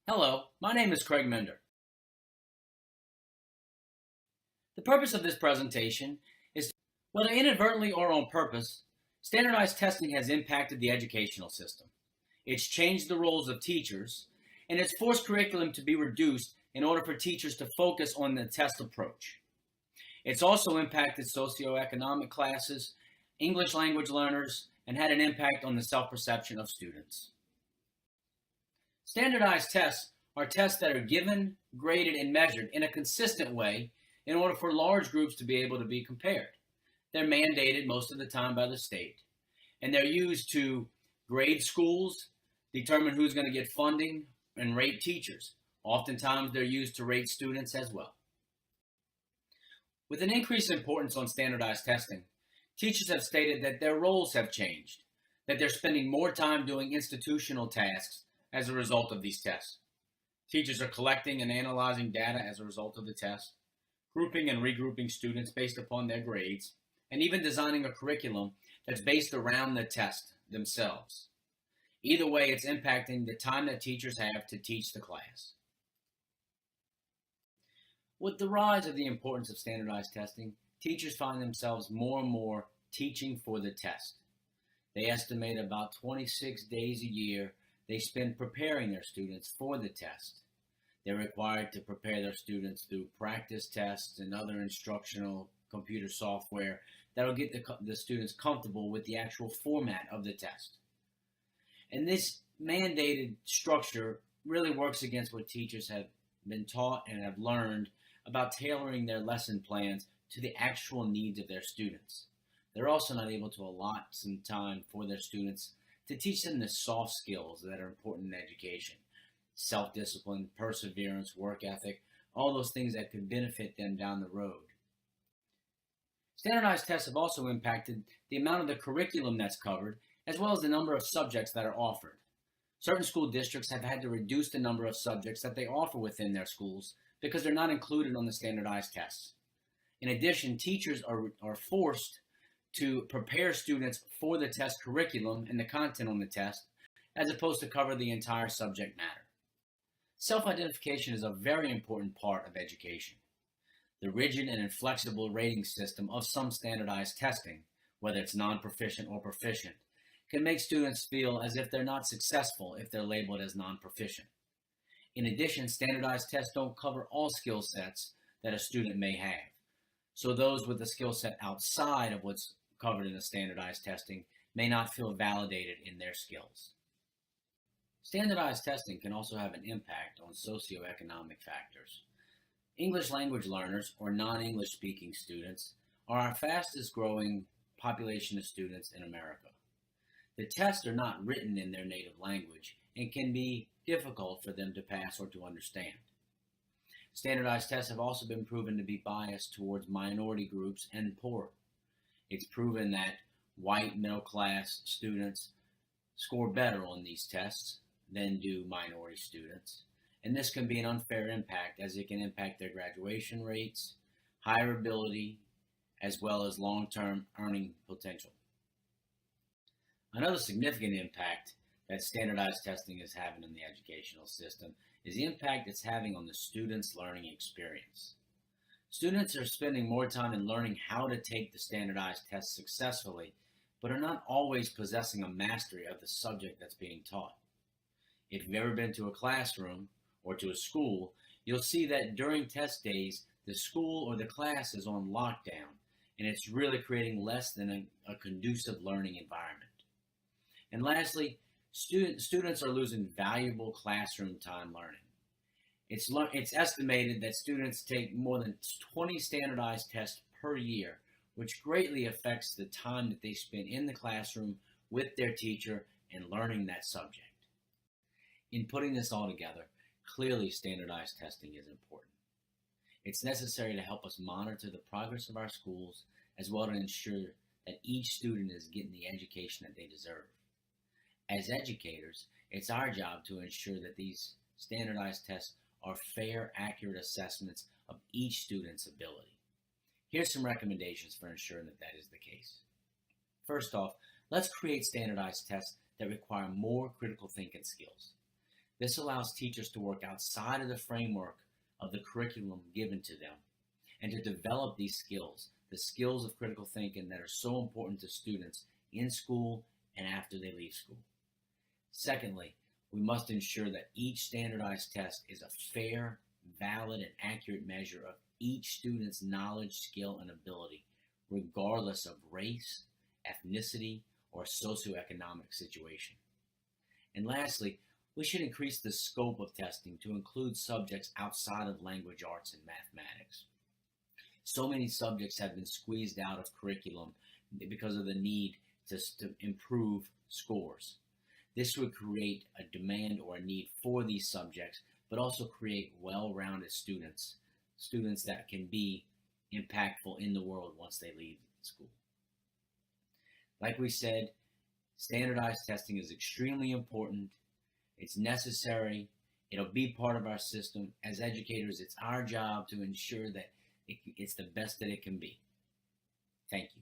Hello, my name is Craig Mender. The purpose of this presentation is, whether inadvertently or on purpose, standardized testing has impacted the educational system. It's changed the roles of teachers, and it's forced curriculum to be reduced in order for teachers to focus on the test approach. It's also impacted socioeconomic classes, English language learners, and had an impact on the self-perception of students. Standardized tests are tests that are given, graded, and measured in a consistent way in order for large groups to be able to be compared. They're mandated most of the time by the state, and they're used to grade schools, determine who's going to get funding, and rate teachers. Oftentimes, they're used to rate students as well. With an increased importance on standardized testing, teachers have stated that their roles have changed, that they're spending more time doing institutional tasks as a result of these tests. Teachers are collecting and analyzing data as a result of the test, grouping and regrouping students based upon their grades, and even designing a curriculum that's based around the test themselves. Either way, it's impacting the time that teachers have to teach the class. With the rise of the importance of standardized testing, teachers find themselves more and more teaching for the test. They estimate about 26 days a year they spend preparing their students for the test. They're required to prepare their students through practice tests and other instructional computer software that will get the students comfortable with the actual format of the test. And this mandated structure really works against what teachers have been taught and have learned about tailoring their lesson plans to the actual needs of their students. They're also not able to allot some time for their students to teach them the soft skills that are important in education. Self-discipline, perseverance, work ethic, all those things that could benefit them down the road. Standardized tests have also impacted the amount of the curriculum that's covered, as well as the number of subjects that are offered. Certain school districts have had to reduce the number of subjects that they offer within their schools because they're not included on the standardized tests. In addition, teachers are forced to prepare students for the test curriculum and the content on the test, as opposed to cover the entire subject matter. Self-identification is a very important part of education. The rigid and inflexible rating system of some standardized testing, whether it's non-proficient or proficient, can make students feel as if they're not successful if they're labeled as non-proficient. In addition, standardized tests don't cover all skill sets that a student may have. So those with a skill set outside of what's covered in the standardized testing may not feel validated in their skills. Standardized testing can also have an impact on socioeconomic factors. English language learners, or non-English speaking students, are our fastest growing population of students in America. The tests are not written in their native language and can be difficult for them to pass or to understand. Standardized tests have also been proven to be biased towards minority groups and poor. It's proven that white middle-class students score better on these tests than do minority students. And this can be an unfair impact, as it can impact their graduation rates, hireability, as well as long-term earning potential. Another significant impact that standardized testing is having in the educational system is the impact it's having on the student's learning experience. Students are spending more time in learning how to take the standardized test successfully, but are not always possessing a mastery of the subject that's being taught. If you've ever been to a classroom or to a school, you'll see that during test days, the school or the class is on lockdown, and it's really creating less than a conducive learning environment. And lastly, students are losing valuable classroom time learning. It's estimated that students take more than 20 standardized tests per year, which greatly affects the time that they spend in the classroom with their teacher and learning that subject. In putting this all together, clearly standardized testing is important. It's necessary to help us monitor the progress of our schools, as well as ensure that each student is getting the education that they deserve. As educators, it's our job to ensure that these standardized tests are fair, accurate assessments of each student's ability. Here's some recommendations for ensuring that that is the case. First off, let's create standardized tests that require more critical thinking skills. This allows teachers to work outside of the framework of the curriculum given to them and to develop these skills, the skills of critical thinking that are so important to students in school and after they leave school. Secondly, we must ensure that each standardized test is a fair, valid, and accurate measure of each student's knowledge, skill, and ability, regardless of race, ethnicity, or socioeconomic situation. And lastly, we should increase the scope of testing to include subjects outside of language arts and mathematics. So many subjects have been squeezed out of curriculum because of the need to improve scores. This would create a demand or a need for these subjects, but also create well-rounded students that can be impactful in the world once they leave school. Like we said, standardized testing is extremely important. It's necessary. It'll be part of our system. As educators, it's our job to ensure that it's the best that it can be. Thank you.